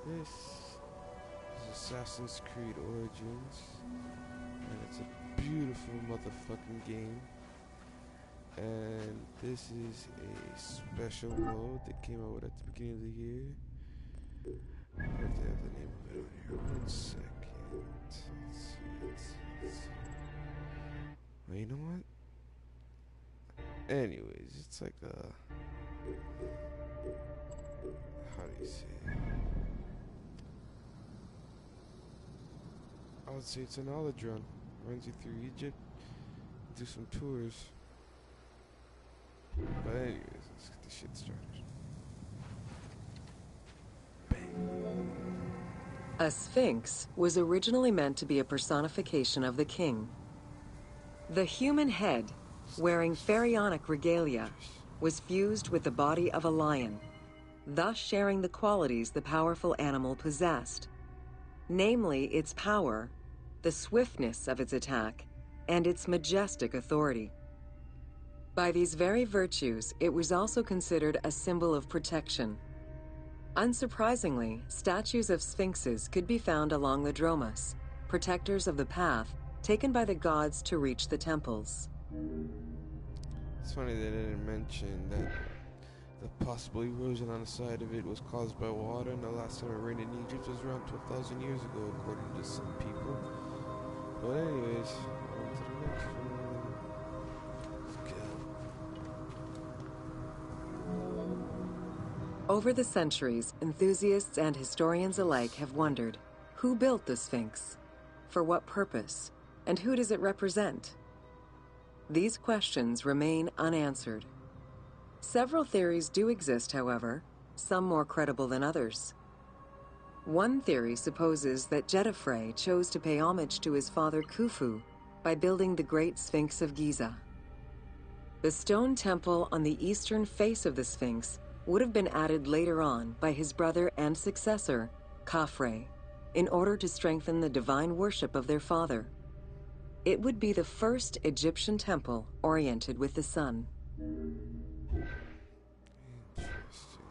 This is Assassin's Creed Origins, and it's a beautiful motherfucking game. And this is a special mode that came out at the beginning of the year. I have to have the name of it on here. 1 second. Let's see. Well, you know what? Anyways, it's like a... How do you say it? I would say it's a knowledge run. Runs you through Egypt, do some tours. But anyways, let's get this shit started. A sphinx was originally meant to be a personification of the king. The human head, wearing pharaonic regalia, was fused with the body of a lion, thus sharing the qualities the powerful animal possessed, namely its power, the swiftness of its attack, and its majestic authority. By these very virtues, it was also considered a symbol of protection. Unsurprisingly, statues of sphinxes could be found along the dromas, protectors of the path taken by the gods to reach the temples. It's funny they didn't mention that the possible erosion on the side of it was caused by water, and the last time it rained in Egypt was around 12,000 years ago, according to some people. But anyways, on to the next one. Let's go. Over the centuries, enthusiasts and historians alike have wondered, who built the Sphinx? For what purpose? And who does it represent? These questions remain unanswered. Several theories do exist, however, some more credible than others. One theory supposes that Jedefre chose to pay homage to his father Khufu by building the Great Sphinx of Giza. The stone temple on the eastern face of the Sphinx would have been added later on by his brother and successor, Khafre, in order to strengthen the divine worship of their father. It would be the first Egyptian temple oriented with the sun. Interesting.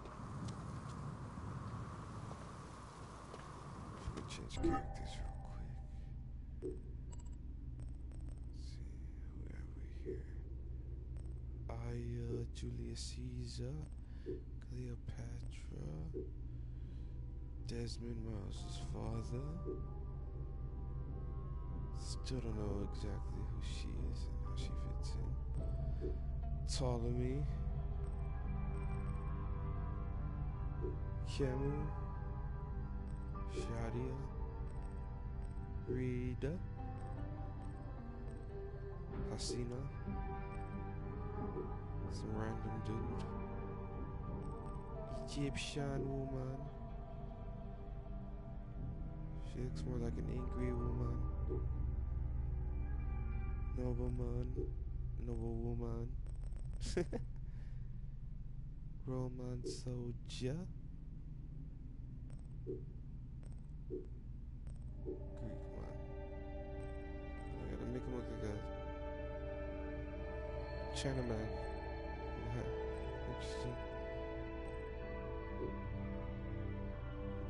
Let me change characters real quick. Let's see, who have we here? Aya, Julius Caesar, Cleopatra, Desmond Mouse's father. Still don't know exactly who she is and how she fits in. Ptolemy, Khemu, Shadia, Rita, Hasina, some random dude, Egyptian woman. She looks more like an angry woman. Nobleman, noble woman. Roman soldier. Greek man. I gotta make him look like a Chinaman. Interesting.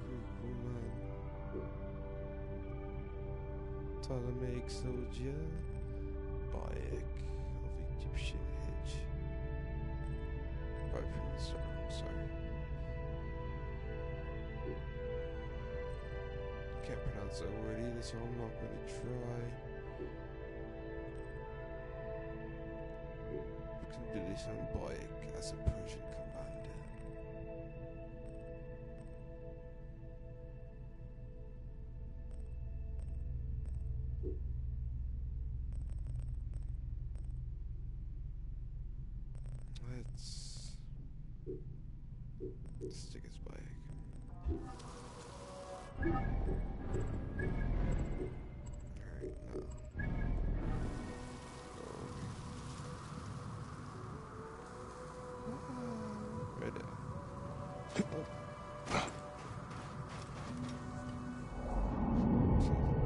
Greek woman. Ptolemaic soldier. Bayek of Egyptian hedge. Probably pronounced it wrong, sorry. Can't pronounce that word either, so I'm not gonna try. We can do this on Bayek as a Persian commander. Let's stick his Bayek. Alright, now. Right there. Oh.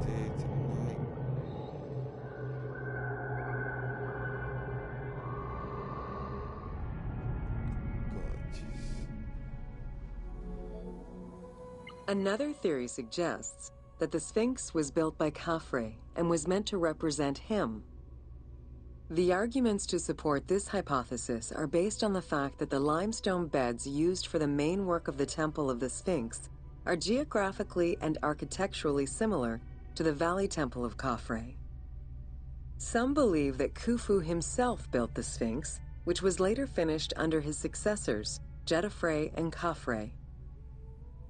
Day to night. Gorgeous. Another theory suggests that the Sphinx was built by Khafre and was meant to represent him. The arguments to support this hypothesis are based on the fact that the limestone beds used for the main work of the Temple of the Sphinx are geographically and architecturally similar to the Valley Temple of Khafre. Some believe that Khufu himself built the Sphinx, which was later finished under his successors, Jetafre and Khafre.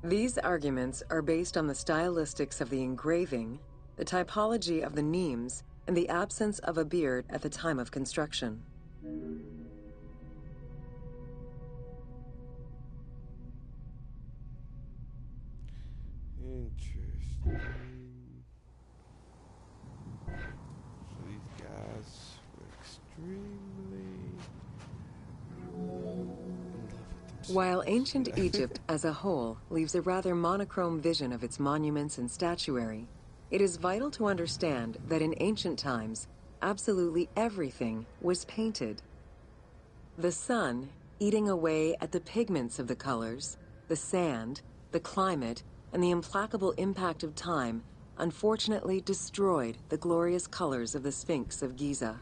These arguments are based on the stylistics of the engraving, the typology of the nemes, and the absence of a beard at the time of construction. Interesting. So these guys were extremely in love with themselves. While ancient Egypt as a whole leaves a rather monochrome vision of its monuments and statuary, it is vital to understand that in ancient times, absolutely everything was painted. The sun, eating away at the pigments of the colors, the sand, the climate, and the implacable impact of time, unfortunately destroyed the glorious colors of the Sphinx of Giza.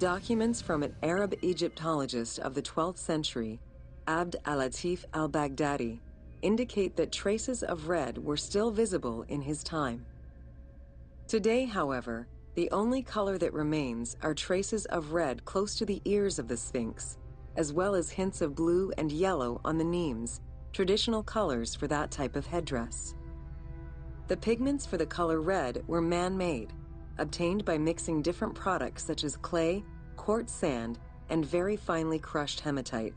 Documents from an Arab Egyptologist of the 12th century, Abd al-Latif al-Baghdadi, indicate that traces of red were still visible in his time. Today, however, the only color that remains are traces of red close to the ears of the Sphinx, as well as hints of blue and yellow on the nemes, traditional colors for that type of headdress. The pigments for the color red were man-made, obtained by mixing different products such as clay, quartz sand, and very finely crushed hematite.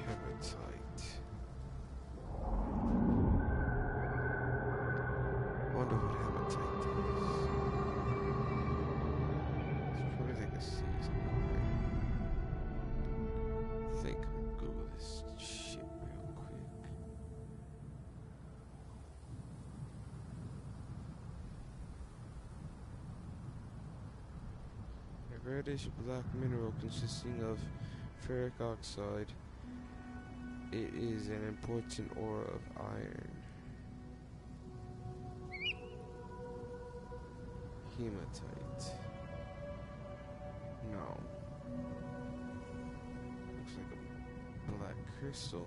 Hematite. Wonder what hematite is. It's probably like a seasoning thing. I think I'm gonna Google this shit real quick. A reddish black mineral consisting of ferric oxide. It is an important ore of iron. Hematite. No. Looks like a black crystal.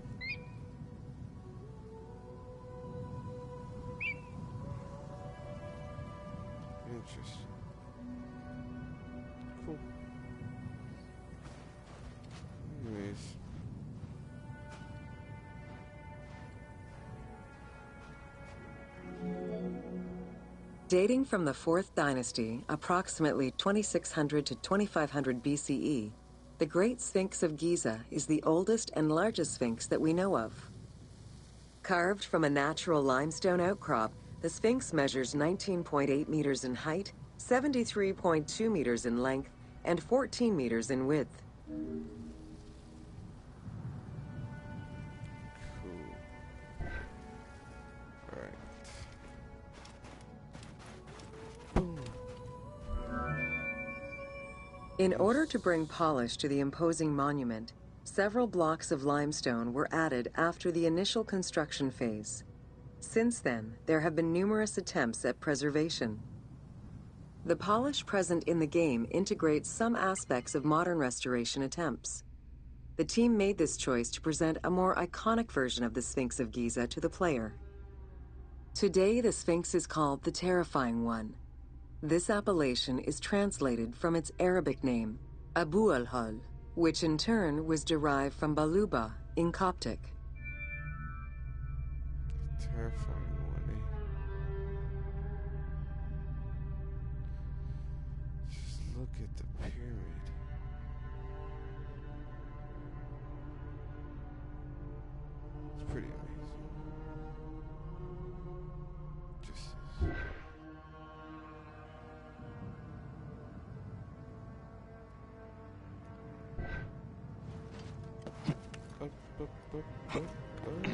Interesting. Cool. Anyways. Dating from the 4th dynasty, approximately 2600 to 2500 BCE, the Great Sphinx of Giza is the oldest and largest sphinx that we know of. Carved from a natural limestone outcrop, the Sphinx measures 19.8 meters in height, 73.2 meters in length, and 14 meters in width. Cool. Alright. Boom. In order to bring polish to the imposing monument, several blocks of limestone were added after the initial construction phase. Since then, there have been numerous attempts at preservation. The polish present in the game integrates some aspects of modern restoration attempts. The team made this choice to present a more iconic version of the Sphinx of Giza to the player. Today, the Sphinx is called the Terrifying One. This appellation is translated from its Arabic name, Abu al-Hal, which in turn was derived from Baluba in Coptic. Terrifying one, eh? Just look at the pyramid. It's pretty amazing. Just up, up, up, up, up.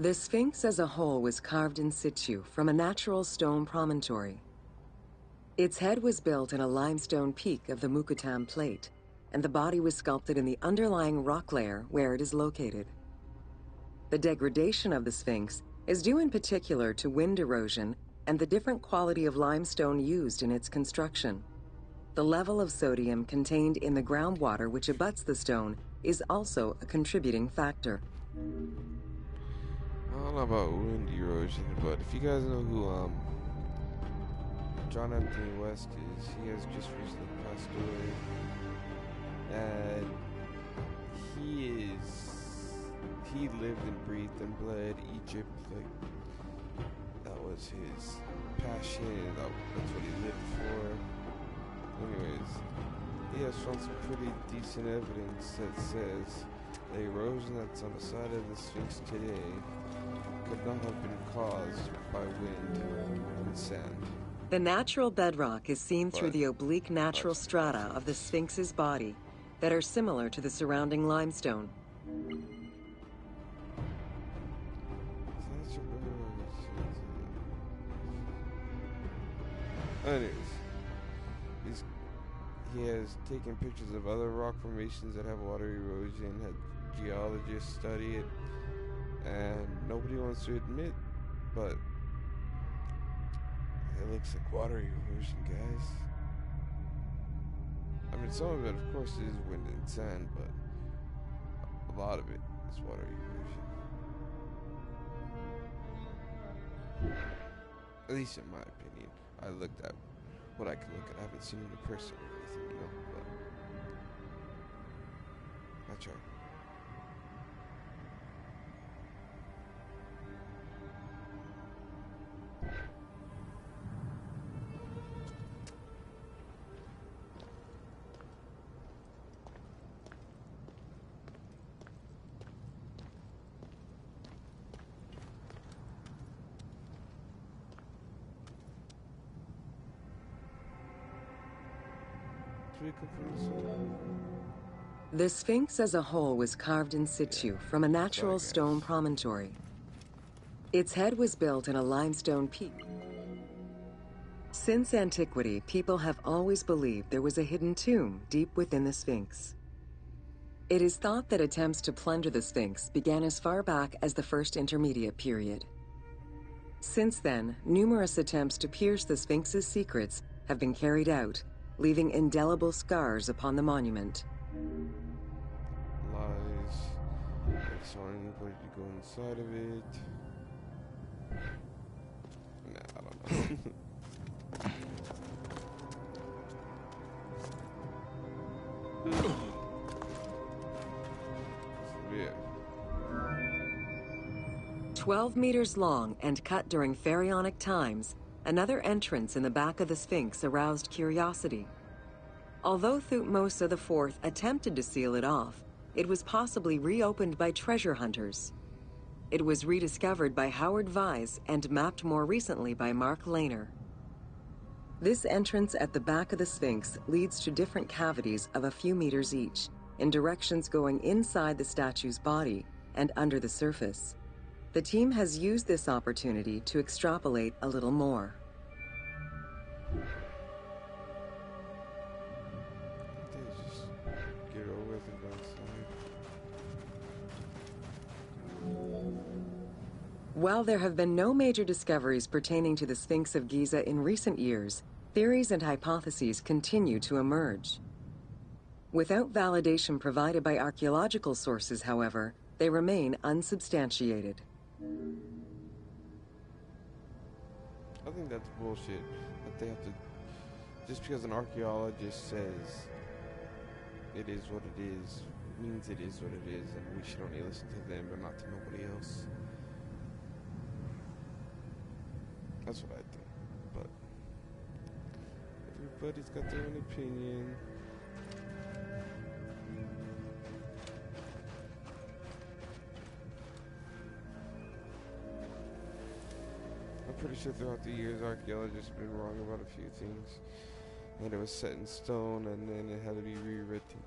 The Sphinx as a whole was carved in situ from a natural stone promontory. Its head was built in a limestone peak of the Mukattam Plate, and the body was sculpted in the underlying rock layer where it is located. The degradation of the Sphinx is due in particular to wind erosion and the different quality of limestone used in its construction. The level of sodium contained in the groundwater which abuts the stone is also a contributing factor. I don't know about wind erosion, but if you guys know who John Anthony West is, he has just recently passed away, and he lived and breathed and bled Egypt. Like, that was his passion, that's what he lived for. Anyways, he has found some pretty decent evidence that says the erosion that's on the side of the Sphinx today could not have been caused by wind and sand. The natural bedrock is seen through the oblique natural strata of the Sphinx's body that are similar to the surrounding limestone. Anyways, he has taken pictures of other rock formations that have water erosion, had geologists study it, and nobody wants to admit, but it looks like water erosion, guys. I mean, some of it, of course, is wind and sand, but a lot of it is water erosion. At least in my opinion. I looked at what I can look at. I haven't seen it in person or anything, you know, but I tried. The Sphinx as a whole was carved in situ from a natural stone promontory. Its head was built in a limestone peak. Since antiquity, people have always believed there was a hidden tomb deep within the Sphinx. It is thought that attempts to plunder the Sphinx began as far back as the First Intermediate Period. Since then, numerous attempts to pierce the Sphinx's secrets have been carried out, leaving indelible scars upon the monument. Lies. I saw anybody to go inside of it. Nah, I don't know. Yeah. 12 meters long and cut during pharaonic times, another entrance in the back of the Sphinx aroused curiosity. Although Thutmose IV attempted to seal it off, it was possibly reopened by treasure hunters. It was rediscovered by Howard Vyse and mapped more recently by Mark Lehner. This entrance at the back of the Sphinx leads to different cavities of a few meters each, in directions going inside the statue's body and under the surface. The team has used this opportunity to extrapolate a little more. Just get over with and go inside. While there have been no major discoveries pertaining to the Sphinx of Giza in recent years, theories and hypotheses continue to emerge. Without validation provided by archaeological sources, however, they remain unsubstantiated. I think that's bullshit. That they have to, just because an archaeologist says it is what it is, means it is what it is, and we should only listen to them but not to nobody else. That's what I think. But everybody's got their own opinion. I'm pretty sure throughout the years archaeologists have been wrong about a few things. and it was set in stone, and then it had to be rewritten.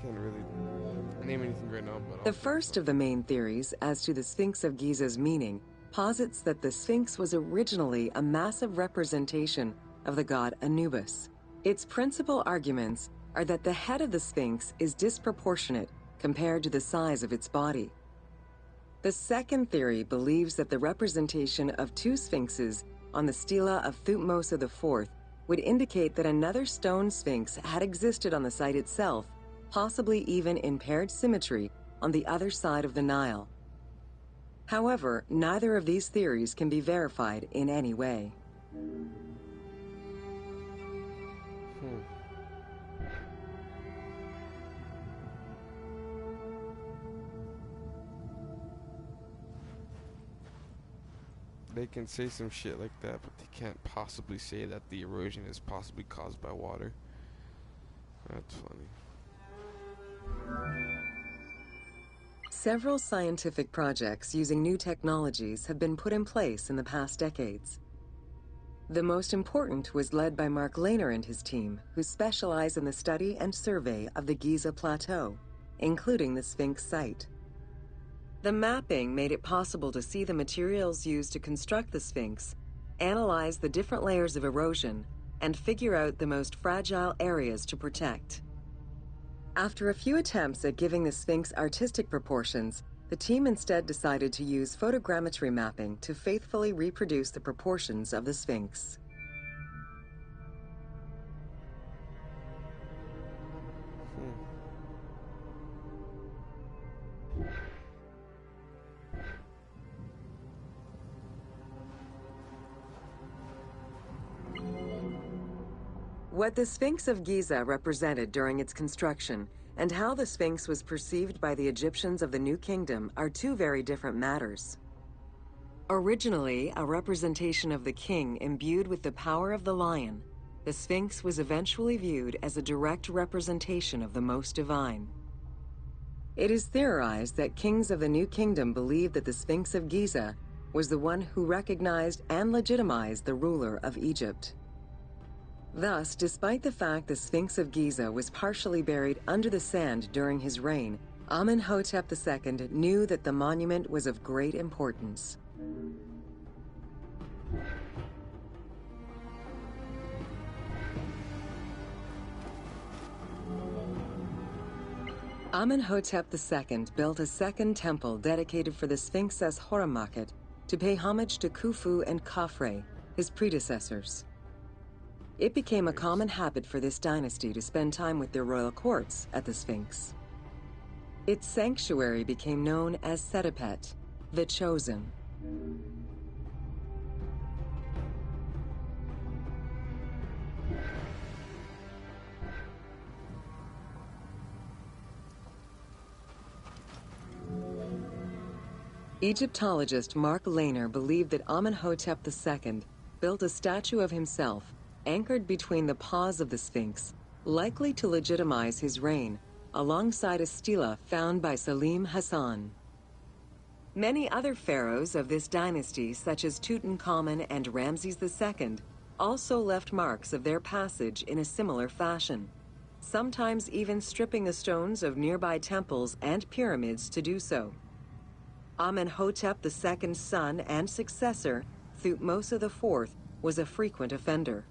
Can't really name anything right now, but The first of the main theories as to the Sphinx of Giza's meaning posits that the Sphinx was originally a massive representation of the god Anubis. Its principal arguments are that the head of the Sphinx is disproportionate compared to the size of its body. The second theory believes that the representation of two sphinxes on the stela of Thutmose IV would indicate that another stone sphinx had existed on the site itself, possibly even in paired symmetry on the other side of the Nile. However, neither of these theories can be verified in any way. They can say some shit like that, but they can't possibly say that the erosion is possibly caused by water. That's funny. Several scientific projects using new technologies have been put in place in the past decades. The most important was led by Mark Lehner and his team, who specialize in the study and survey of the Giza Plateau, including the Sphinx site. The mapping made it possible to see the materials used to construct the Sphinx, analyze the different layers of erosion, and figure out the most fragile areas to protect. After a few attempts at giving the Sphinx artistic proportions, the team instead decided to use photogrammetry mapping to faithfully reproduce the proportions of the Sphinx. What the Sphinx of Giza represented during its construction and how the Sphinx was perceived by the Egyptians of the New Kingdom are two very different matters. Originally a representation of the king imbued with the power of the lion, the Sphinx was eventually viewed as a direct representation of the Most Divine. It is theorized that kings of the New Kingdom believed that the Sphinx of Giza was the one who recognized and legitimized the ruler of Egypt. Thus, despite the fact the Sphinx of Giza was partially buried under the sand during his reign, Amenhotep II knew that the monument was of great importance. Amenhotep II built a second temple dedicated for the Sphinx as Horamakhet to pay homage to Khufu and Khafre, his predecessors. It became a common habit for this dynasty to spend time with their royal courts at the Sphinx. Its sanctuary became known as Setepet, the Chosen. Egyptologist Mark Lehner believed that Amenhotep II built a statue of himself anchored between the paws of the Sphinx, likely to legitimize his reign, alongside a stela found by Salim Hassan. Many other pharaohs of this dynasty, such as Tutankhamun and Ramses II, also left marks of their passage in a similar fashion, sometimes even stripping the stones of nearby temples and pyramids to do so. Amenhotep II's son and successor, Thutmose IV, was a frequent offender.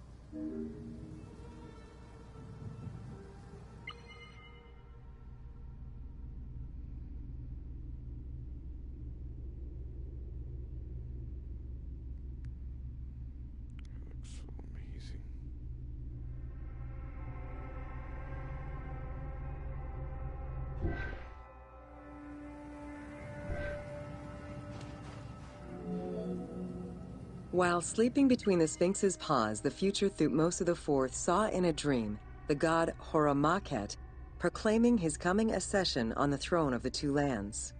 Looks so amazing. While sleeping between the Sphinx's paws, the future Thutmose IV saw in a dream the god Horamakhet proclaiming his coming accession on the throne of the two lands.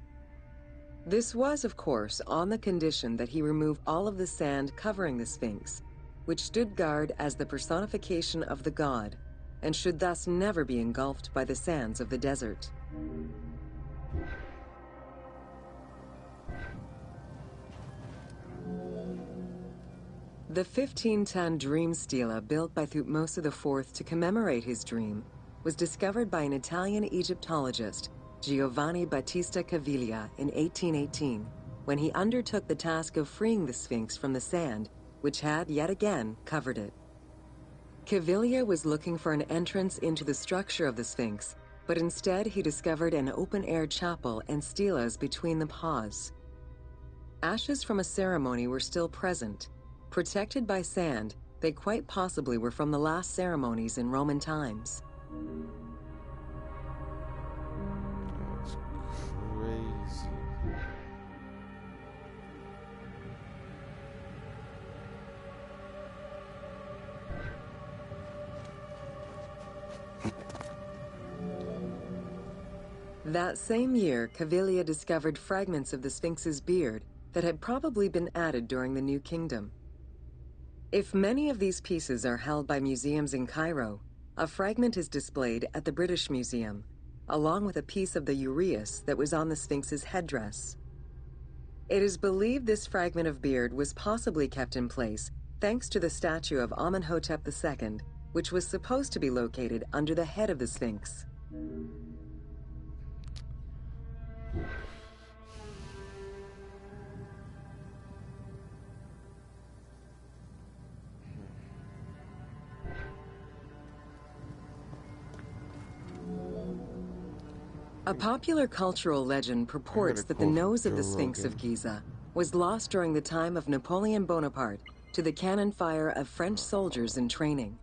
This was, of course, on the condition that he remove all of the sand covering the Sphinx, which stood guard as the personification of the god, and should thus never be engulfed by the sands of the desert. The 15-ton dream stela built by Thutmose IV to commemorate his dream was discovered by an Italian Egyptologist, Giovanni Battista Caviglia, in 1818, when he undertook the task of freeing the Sphinx from the sand, which had, yet again, covered it. Caviglia was looking for an entrance into the structure of the Sphinx, but instead he discovered an open-air chapel and stelas between the paws. Ashes from a ceremony were still present. Protected by sand, they quite possibly were from the last ceremonies in Roman times. That's crazy. That same year, Caviglia discovered fragments of the Sphinx's beard that had probably been added during the New Kingdom. If many of these pieces are held by museums in Cairo, a fragment is displayed at the British Museum, along with a piece of the uraeus that was on the Sphinx's headdress. It is believed this fragment of beard was possibly kept in place thanks to the statue of Amenhotep II, which was supposed to be located under the head of the Sphinx. A popular cultural legend purports that the nose of the Sphinx of Giza was lost during the time of Napoleon Bonaparte to the cannon fire of French soldiers in training.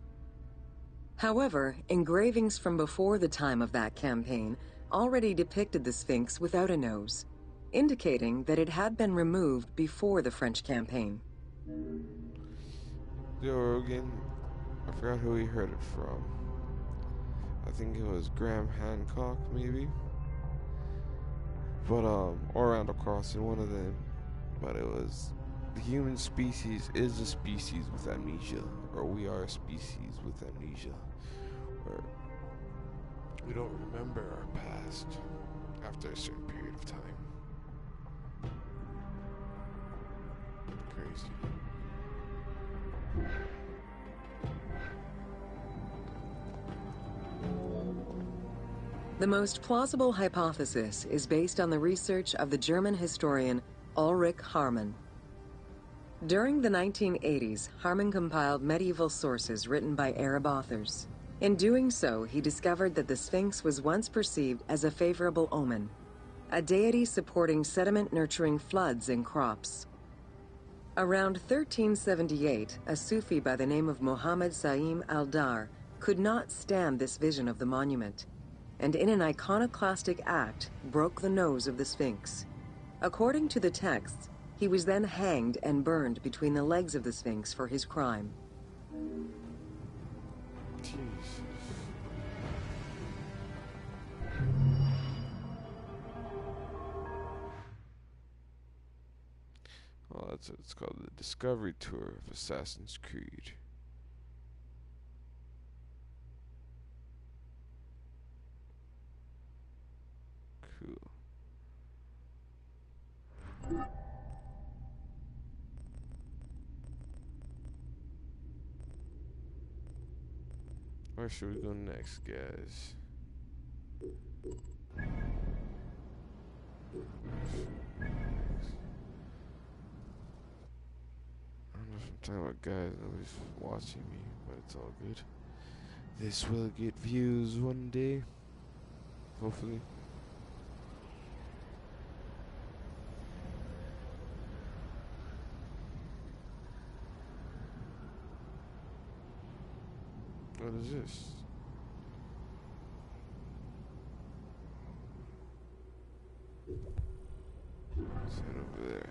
However, engravings from before the time of that campaign already depicted the Sphinx without a nose, indicating that it had been removed before the French campaign. Joe Rogan, I forgot who he heard it from. I think it was Graham Hancock, maybe. But, or Randall Carlson, one of them. But it was, the human species is a species with amnesia. Or we are a species with amnesia. Where we don't remember our past after a certain period of time. Crazy. The most plausible hypothesis is based on the research of the German historian Ulrich Harman. During the 1980s, Harman compiled medieval sources written by Arab authors. In doing so, he discovered that the Sphinx was once perceived as a favorable omen, a deity supporting sediment-nurturing floods and crops. Around 1378, a Sufi by the name of Muhammad Sa'im al-Dar could not stand this vision of the monument, and in an iconoclastic act, broke the nose of the Sphinx. According to the texts, he was then hanged and burned between the legs of the Sphinx for his crime. Jesus. Well, it's called the Discovery Tour of Assassin's Creed. Cool. Where should we go next, guys? I don't know if I'm talking about guys always watching me, but it's all good. This will get views one day. Hopefully. What is this? What's that over there?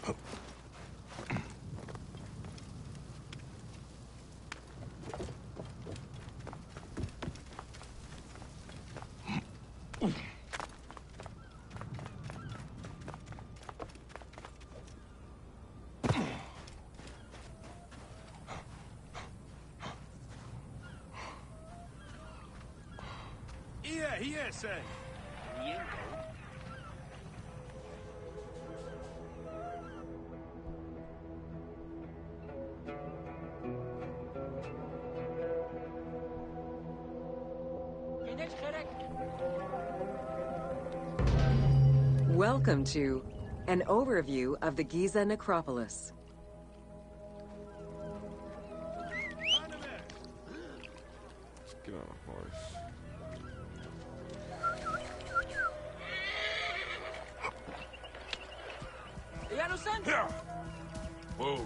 Oh. Here, sir. Welcome to an overview of the Giza necropolis. Get on a horse. Yeah. Whoa.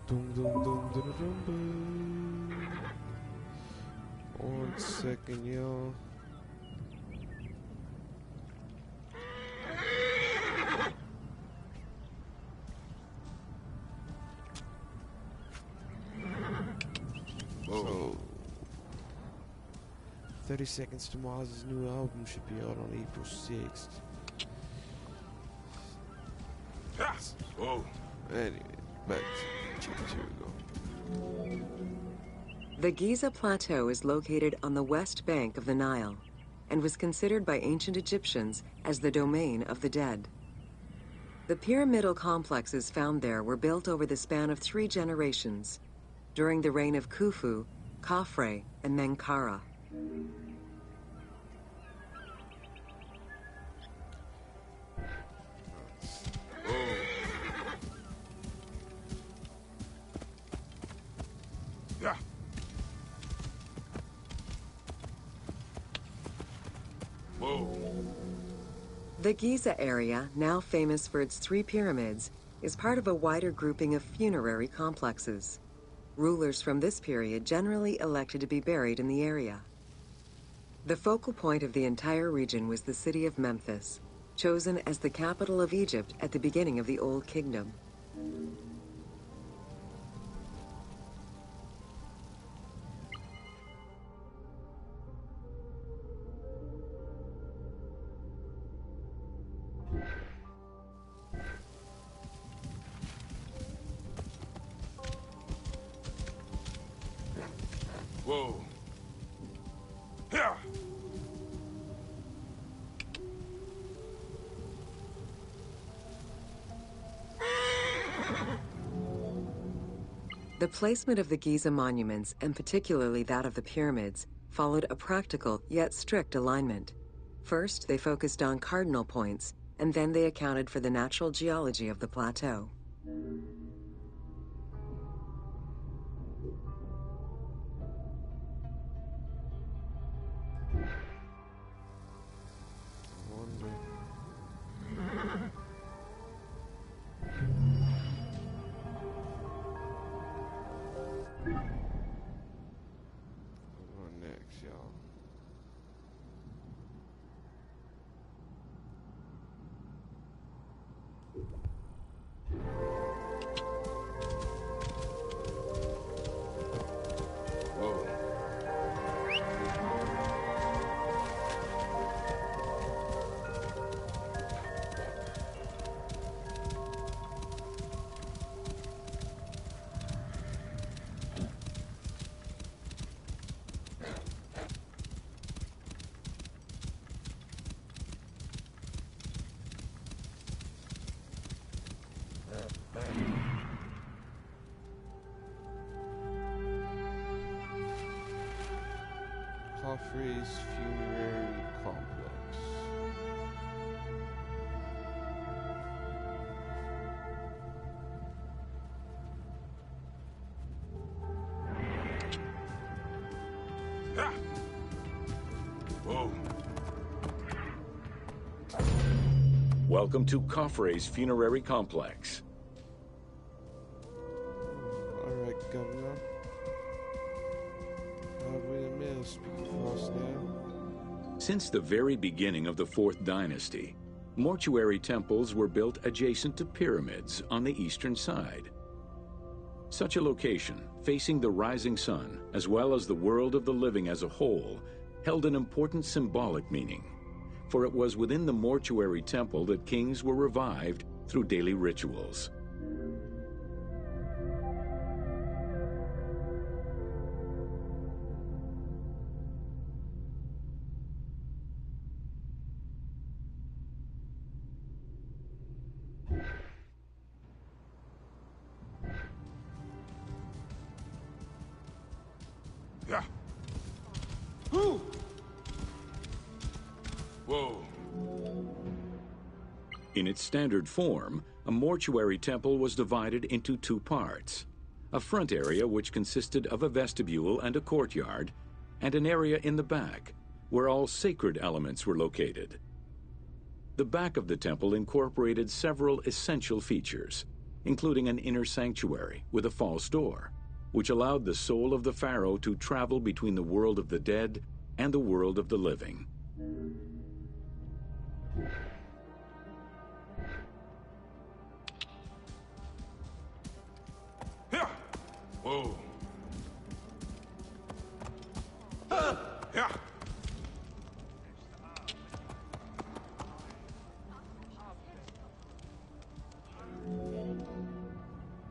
Dum dum dum dum dum dum. 1 second, y'all. Whoa. 30 Seconds to Mars' new album should be out on April 6th. Yeah. Whoa. Anyway, back to chapter 2 we go. The Giza Plateau is located on the west bank of the Nile and was considered by ancient Egyptians as the domain of the dead. The pyramidal complexes found there were built over the span of 3 generations, during the reign of Khufu, Khafre, and Menkaure. Yeah. Whoa. The Giza area, now famous for its 3 pyramids, is part of a wider grouping of funerary complexes. Rulers from this period generally elected to be buried in the area. The focal point of the entire region was the city of Memphis, chosen as the capital of Egypt at the beginning of the Old Kingdom. Whoa. Yeah. The placement of the Giza monuments, and particularly that of the pyramids, followed a practical yet strict alignment. First, they focused on cardinal points, and then they accounted for the natural geology of the plateau. What next, y'all? Whoa. Khafre's funerary complex. Yeah. Whoa. Welcome to Khafre's funerary complex. Alright, Governor. Halfway the mail, speaking for us now. Since the very beginning of the Fourth Dynasty, mortuary temples were built adjacent to pyramids on the eastern side. Such a location, facing the rising sun, as well as the world of the living as a whole, held an important symbolic meaning, for it was within the mortuary temple that kings were revived through daily rituals. Yeah. Whew. Whoa. In its standard form, a mortuary temple was divided into two parts: a front area which consisted of a vestibule and a courtyard, and an area in the back, where all sacred elements were located. The back of the temple incorporated several essential features, including an inner sanctuary with a false door, which allowed the soul of the pharaoh to travel between the world of the dead and the world of the living. Yeah. Whoa. Yeah.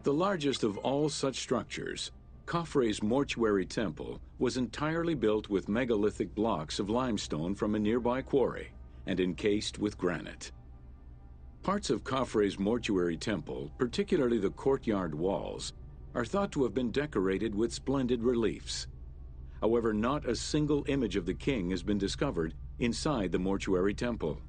The largest of all such structures, Khafre's mortuary temple was entirely built with megalithic blocks of limestone from a nearby quarry and encased with granite. Parts of Khafre's mortuary temple, particularly the courtyard walls, are thought to have been decorated with splendid reliefs. However, not a single image of the king has been discovered inside the mortuary temple.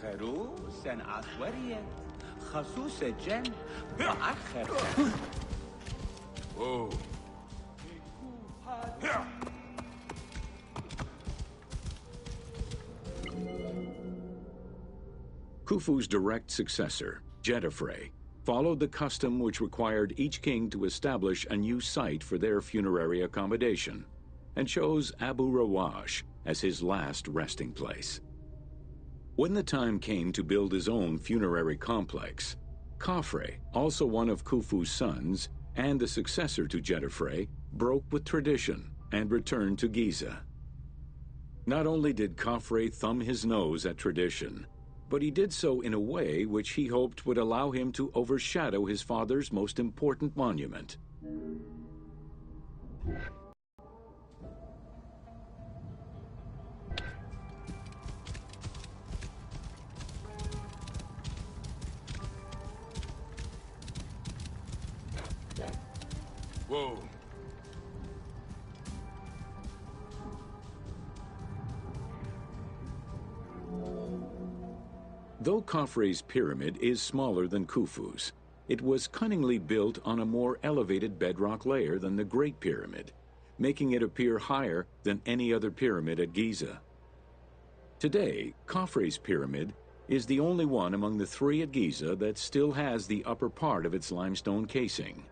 خروس عصورية خصوص الجن وآخر Whoa. Yeah. Khufu's direct successor, Jedefre, followed the custom which required each king to establish a new site for their funerary accommodation, and chose Abu Rawash as his last resting place. When the time came to build his own funerary complex, Khafre, also one of Khufu's sons and the successor to Jedefre, broke with tradition and returned to Giza. Not only did Khafre thumb his nose at tradition, but he did so in a way which he hoped would allow him to overshadow his father's most important monument. Whoa. Though Khafre's pyramid is smaller than Khufu's, it was cunningly built on a more elevated bedrock layer than the Great Pyramid, making it appear higher than any other pyramid at Giza. Today, Khafre's pyramid is the only one among the three at Giza that still has the upper part of its limestone casing.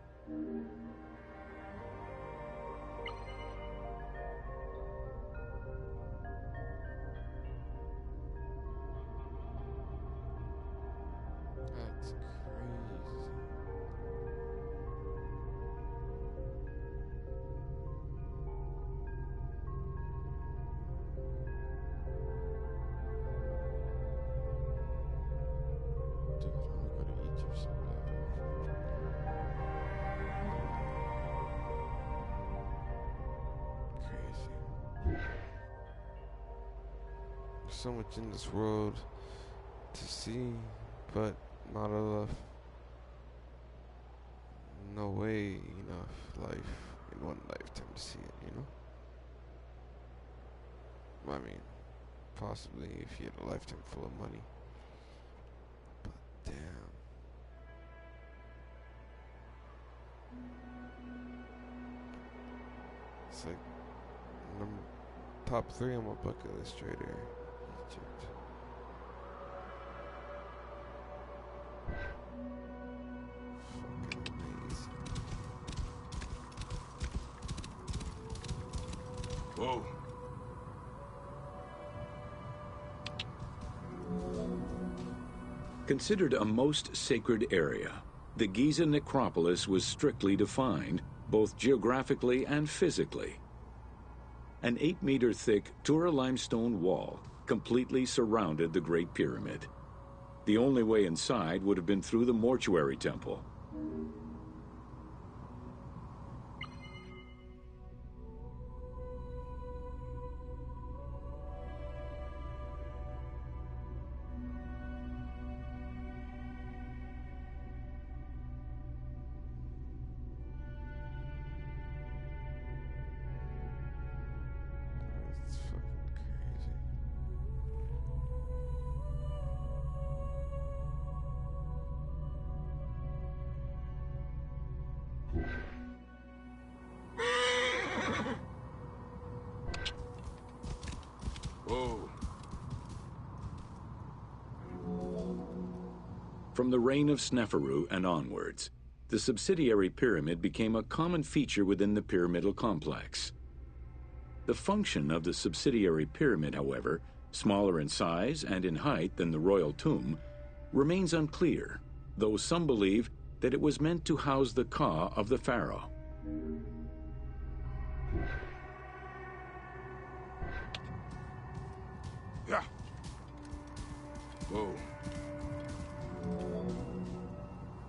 That's crazy. Dude, I wanna go to Egypt so bad. Crazy. There's so much in this world to see, but not enough. No way enough life in one lifetime to see it, you know? I mean, possibly if you had a lifetime full of money. Damn. It's like top 3 on my bucket list right here. Egypt. Fucking amazing. Whoa. Considered a most sacred area, the Giza necropolis was strictly defined, both geographically and physically. An 8-meter thick Tura limestone wall completely surrounded the Great Pyramid. The only way inside would have been through the mortuary temple. That's fucking crazy. Whoa. From the reign of Sneferu and onwards, the subsidiary pyramid became a common feature within the pyramidal complex. The function of the subsidiary pyramid, however, smaller in size and in height than the royal tomb, remains unclear, though some believe that it was meant to house the ka of the pharaoh. Yeah. Whoa.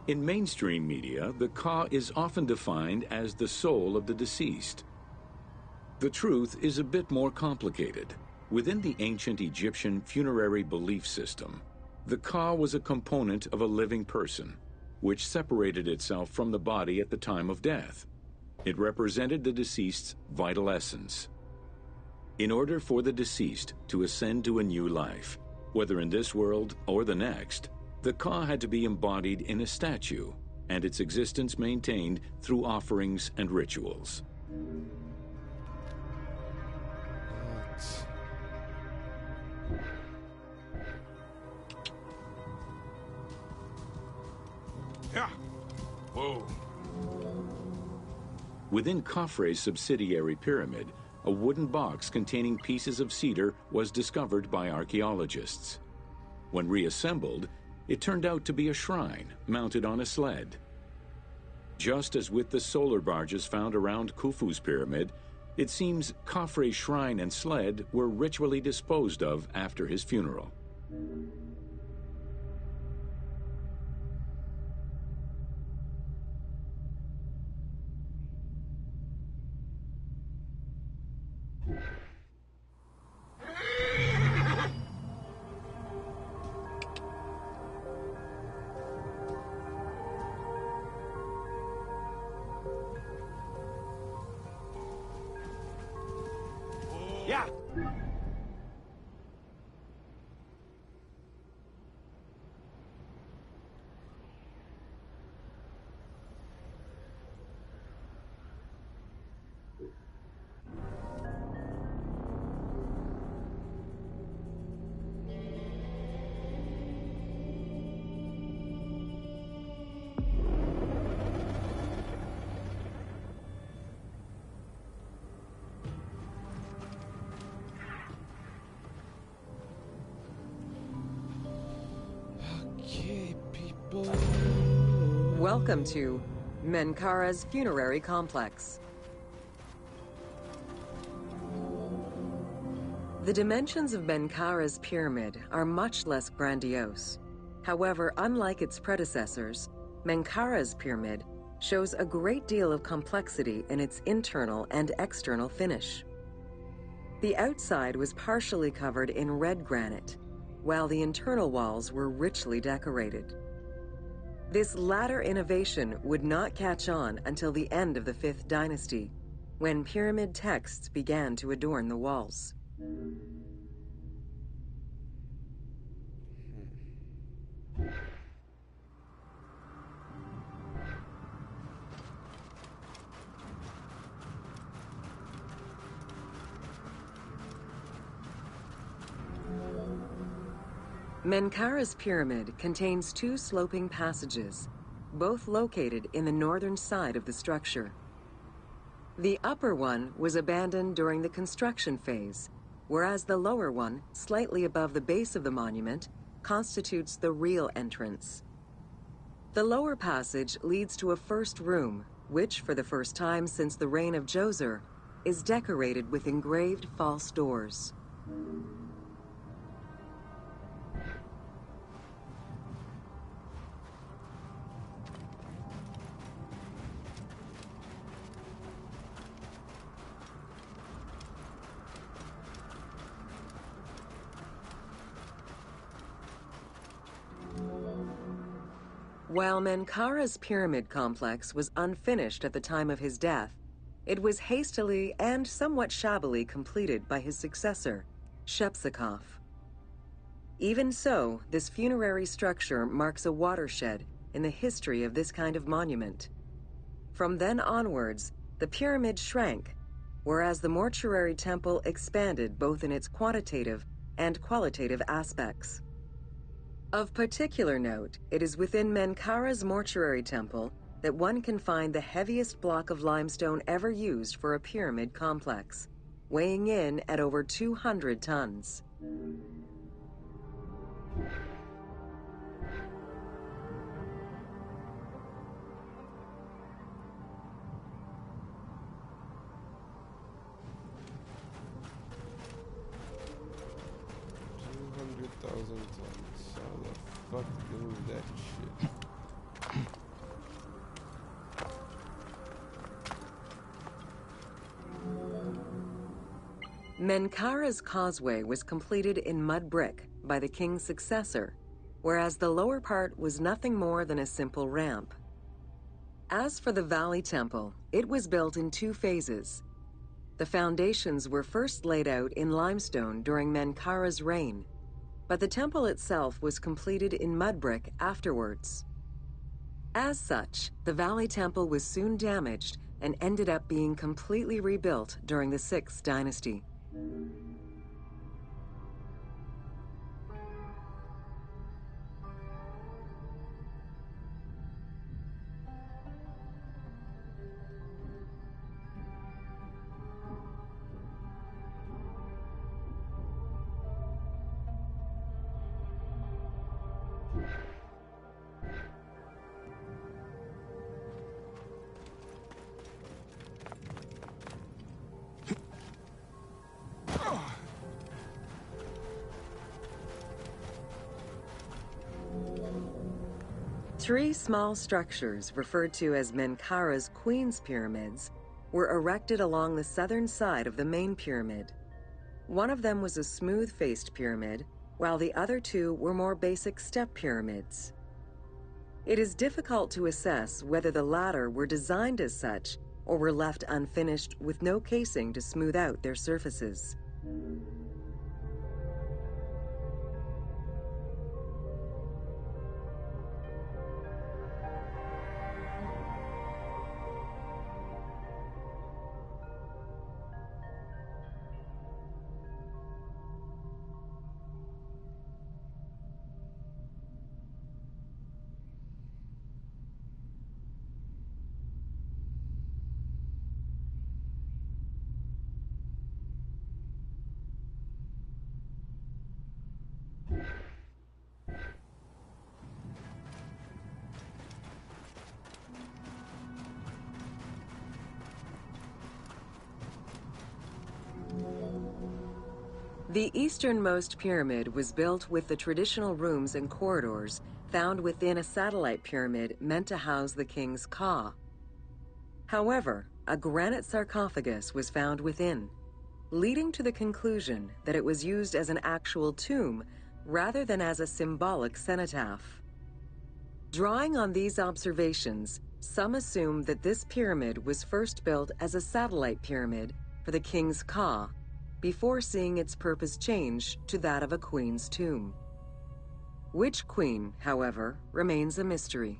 In mainstream media, the ka is often defined as the soul of the deceased. The truth is a bit more complicated. Within the ancient Egyptian funerary belief system, the ka was a component of a living person, which separated itself from the body at the time of death. It represented the deceased's vital essence. In order for the deceased to ascend to a new life, whether in this world or the next, the ka had to be embodied in a statue, and its existence maintained through offerings and rituals. What? Yeah. Whoa. Within Khafre's subsidiary pyramid, a wooden box containing pieces of cedar was discovered by archaeologists. When reassembled, it turned out to be a shrine mounted on a sled. Just as with the solar barges found around Khufu's pyramid, it seems Khafre's shrine and sled were ritually disposed of after his funeral. Yeah. Okay, people. Welcome to Menkaura's funerary complex. The dimensions of Menkaura's pyramid are much less grandiose. However, unlike its predecessors, Menkaura's pyramid shows a great deal of complexity in its internal and external finish. The outside was partially covered in red granite, while the internal walls were richly decorated. This latter innovation would not catch on until the end of the 5th dynasty, when pyramid texts began to adorn the walls. Menkaura's pyramid contains two sloping passages, both located in the northern side of the structure. The upper one was abandoned during the construction phase, whereas the lower one, slightly above the base of the monument, constitutes the real entrance. The lower passage leads to a first room, which, for the first time since the reign of Djoser, is decorated with engraved false doors. While Menkaura's pyramid complex was unfinished at the time of his death, it was hastily and somewhat shabbily completed by his successor, Shepseskaf. Even so, this funerary structure marks a watershed in the history of this kind of monument. From then onwards, the pyramid shrank, whereas the mortuary temple expanded both in its quantitative and qualitative aspects. Of particular note, it is within Menkaura's mortuary temple that one can find the heaviest block of limestone ever used for a pyramid complex, weighing in at over 200 tons. $200,000. How the fuck did they move that shit? Menkaura's causeway was completed in mud brick by the king's successor, whereas the lower part was nothing more than a simple ramp. As for the Valley Temple, it was built in two phases. The foundations were first laid out in limestone during Menkaura's reign, but the temple itself was completed in mud brick afterwards. As such, the Valley Temple was soon damaged and ended up being completely rebuilt during the 6th dynasty. Three small structures, referred to as Menkaura's Queen's Pyramids, were erected along the southern side of the main pyramid. One of them was a smooth-faced pyramid, while the other two were more basic step pyramids. It is difficult to assess whether the latter were designed as such or were left unfinished with no casing to smooth out their surfaces. The easternmost pyramid was built with the traditional rooms and corridors found within a satellite pyramid meant to house the king's ka. However, a granite sarcophagus was found within, leading to the conclusion that it was used as an actual tomb rather than as a symbolic cenotaph. Drawing on these observations, some assume that this pyramid was first built as a satellite pyramid for the king's ka, before seeing its purpose change to that of a queen's tomb. Which queen, however, remains a mystery.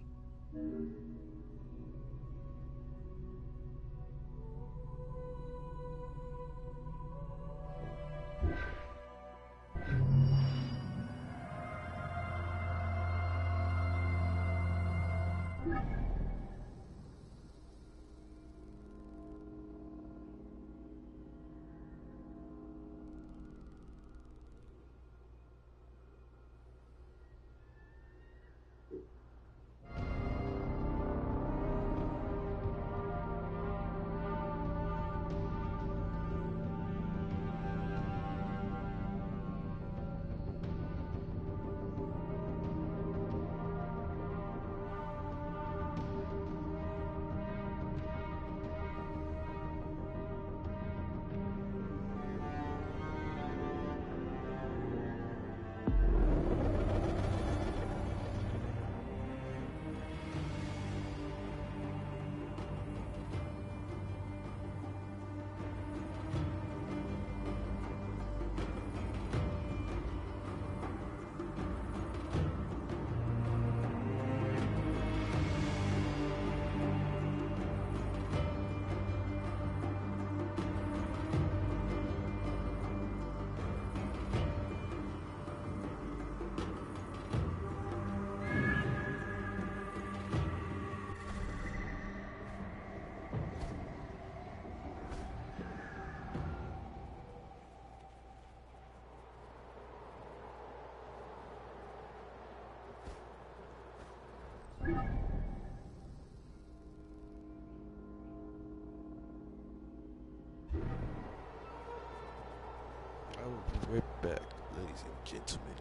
I will be right back, ladies and gentlemen.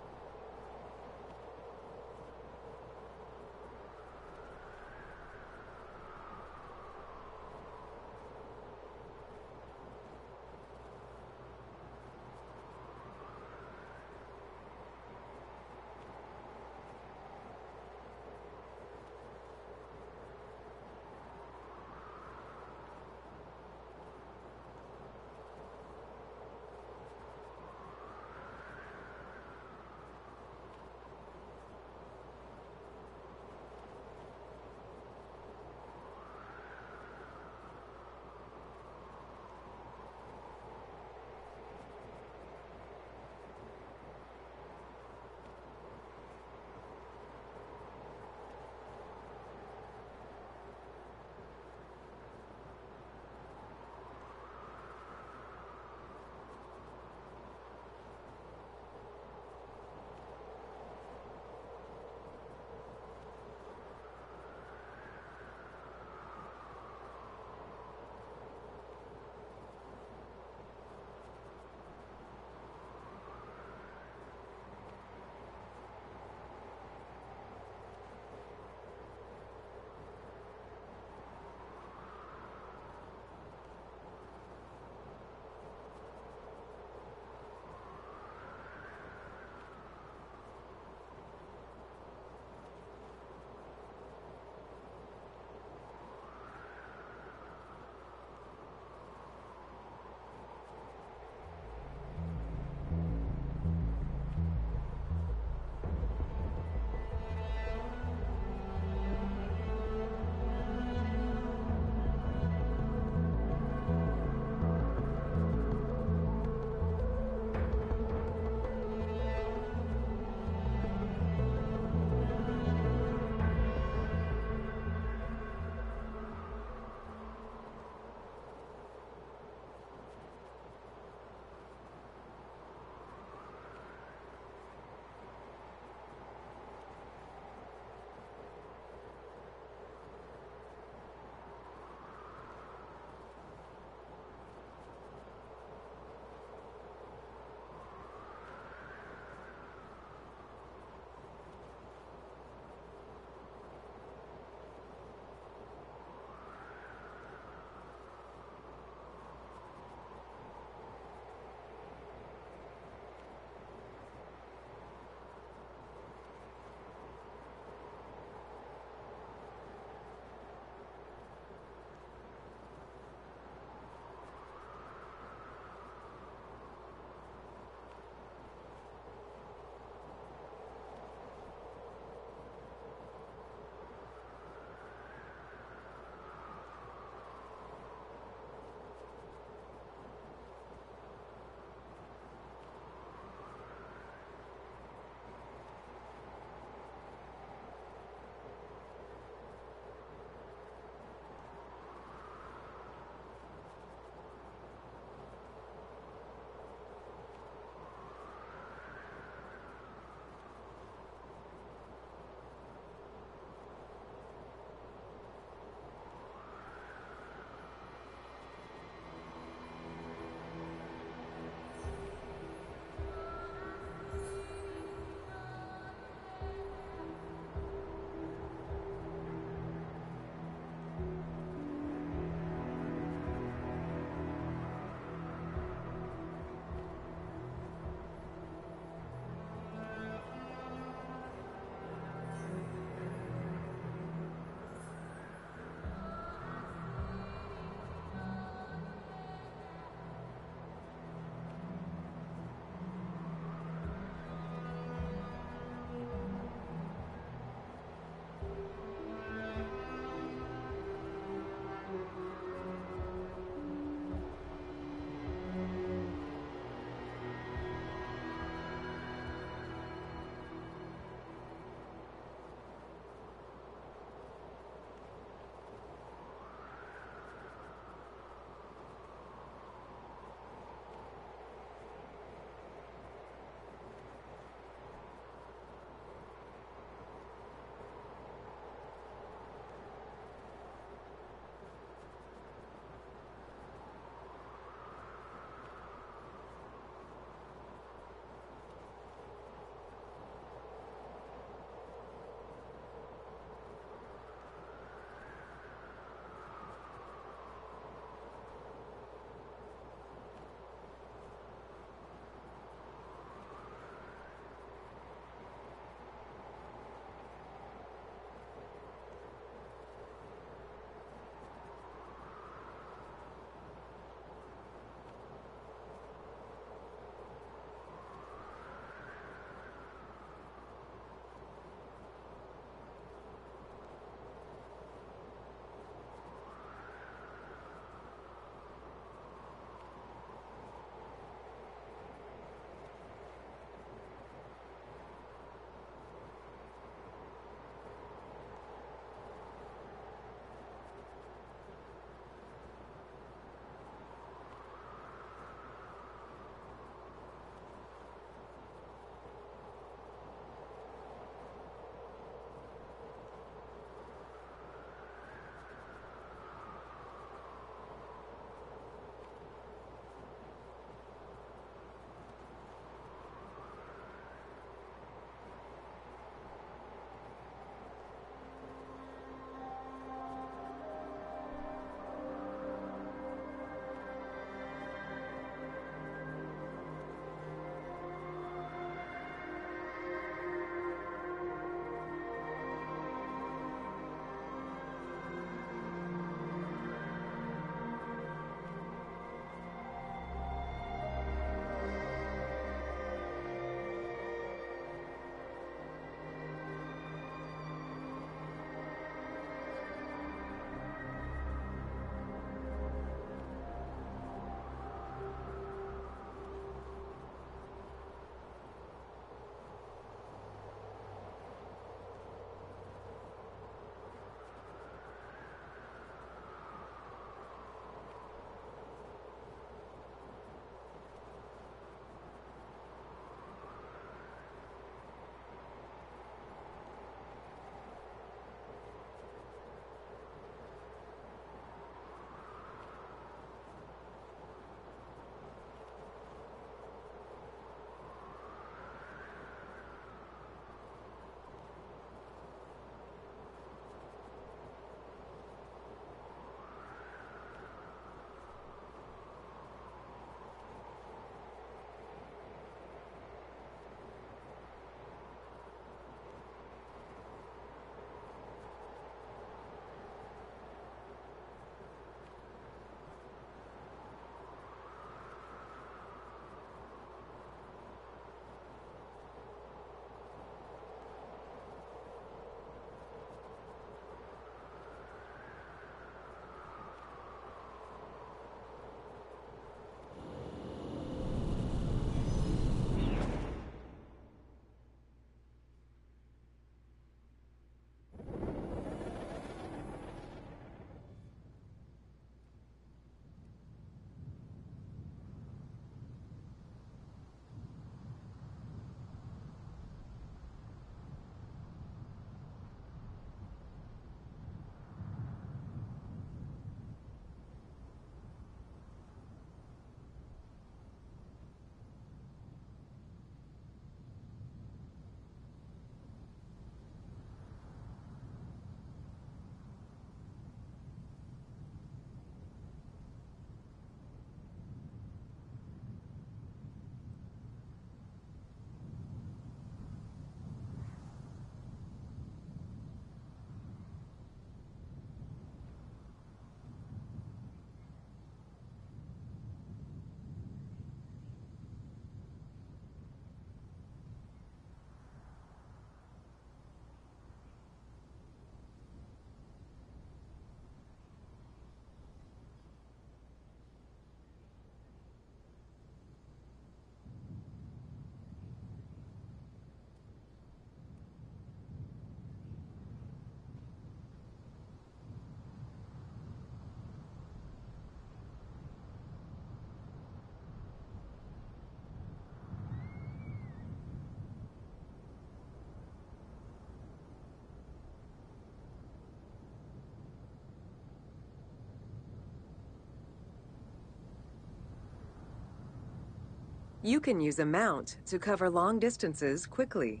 You can use a mount to cover long distances quickly.